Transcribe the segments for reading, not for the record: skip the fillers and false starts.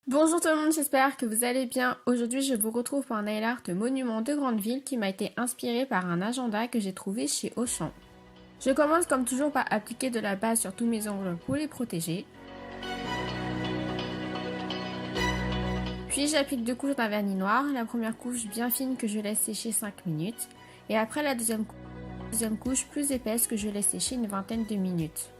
Bonjour tout le monde, j'espère que vous allez bien. Aujourd'hui, je vous retrouve pour un nail art monument de grande ville qui m'a été inspiré par un agenda que j'ai trouvé chez Auchan. Je commence comme toujours par appliquer de la base sur tous mes ongles pour les protéger. Puis j'applique deux couches d'un vernis noir, la première couche bien fine que je laisse sécher 5 minutes et après la deuxième couche plus épaisse que je laisse sécher une vingtaine de minutes.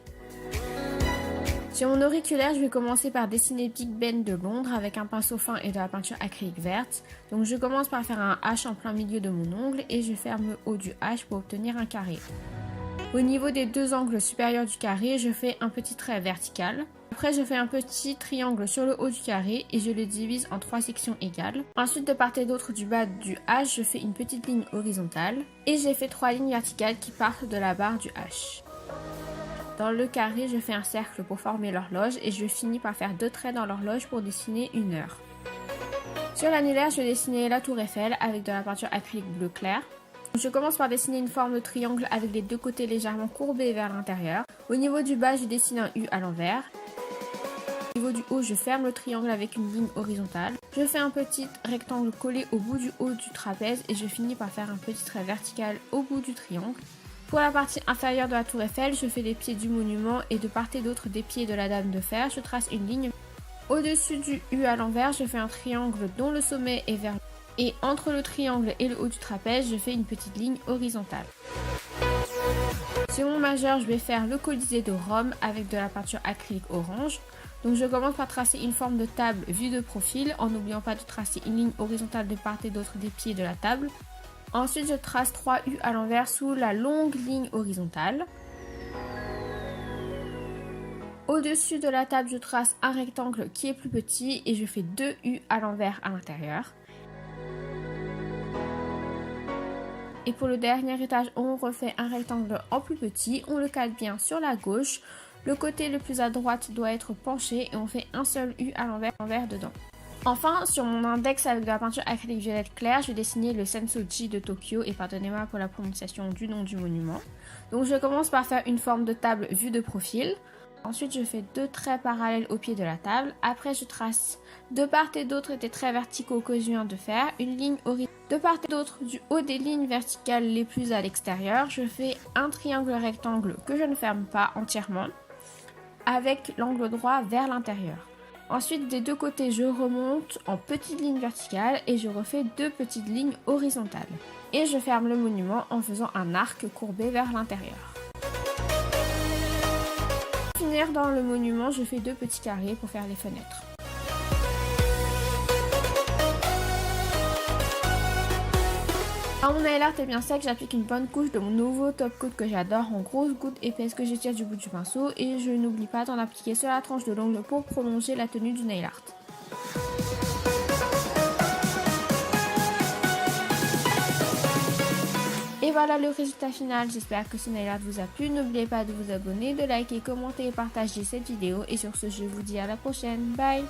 Sur mon auriculaire, je vais commencer par dessiner Big Ben de Londres avec un pinceau fin et de la peinture acrylique verte. Donc je commence par faire un H en plein milieu de mon ongle et je ferme le haut du H pour obtenir un carré. Au niveau des deux angles supérieurs du carré, je fais un petit trait vertical. Après, je fais un petit triangle sur le haut du carré et je le divise en 3 sections égales. Ensuite, de part et d'autre du bas du H, je fais une petite ligne horizontale et j'ai fait 3 lignes verticales qui partent de la barre du H. Dans le carré, je fais un cercle pour former l'horloge et je finis par faire 2 traits dans l'horloge pour dessiner une heure. Sur l'annulaire, je vais dessiner la tour Eiffel avec de la peinture acrylique bleu clair. Je commence par dessiner une forme de triangle avec les deux côtés légèrement courbés vers l'intérieur. Au niveau du bas, je dessine un U à l'envers. Au niveau du haut, je ferme le triangle avec une ligne horizontale. Je fais un petit rectangle collé au bout du haut du trapèze et je finis par faire un petit trait vertical au bout du triangle. Pour la partie inférieure de la tour Eiffel, je fais les pieds du monument et de part et d'autre des pieds de la Dame de Fer, je trace une ligne. Au-dessus du U à l'envers, je fais un triangle dont le sommet est vers le haut. Et entre le triangle et le haut du trapèze, je fais une petite ligne horizontale. Sur mon majeur, je vais faire le Colisée de Rome avec de la peinture acrylique orange. Donc je commence par tracer une forme de table vue de profil en n'oubliant pas de tracer une ligne horizontale de part et d'autre des pieds de la table. Ensuite, je trace 3 U à l'envers sous la longue ligne horizontale. Au-dessus de la table, je trace un rectangle qui est plus petit et je fais 2 U à l'envers à l'intérieur. Et pour le dernier étage, on refait un rectangle en plus petit, on le cale bien sur la gauche. Le côté le plus à droite doit être penché et on fait un seul U à l'envers dedans. Enfin, sur mon index avec de la peinture acrylique violette claire, je vais dessiner le Sensoji de Tokyo et pardonnez-moi pour la prononciation du nom du monument. Donc je commence par faire une forme de table vue de profil. Ensuite, je fais 2 traits parallèles au pied de la table. Après, je trace de part et d'autre des traits verticaux que je viens de faire, une ligne horizontale. De part et d'autre du haut des lignes verticales les plus à l'extérieur, je fais un triangle rectangle que je ne ferme pas entièrement avec l'angle droit vers l'intérieur. Ensuite, des deux côtés, je remonte en petites lignes verticales et je refais 2 petites lignes horizontales. Et je ferme le monument en faisant un arc courbé vers l'intérieur. Pour finir dans le monument, je fais 2 petits carrés pour faire les fenêtres. Quand mon nail art est bien sec, j'applique une bonne couche de mon nouveau top coat que j'adore en grosses gouttes épaisses que je tire du bout du pinceau et je n'oublie pas d'en appliquer sur la tranche de l'ongle pour prolonger la tenue du nail art. Et voilà le résultat final, j'espère que ce nail art vous a plu. N'oubliez pas de vous abonner, de liker, commenter et partager cette vidéo. Et sur ce, je vous dis à la prochaine. Bye!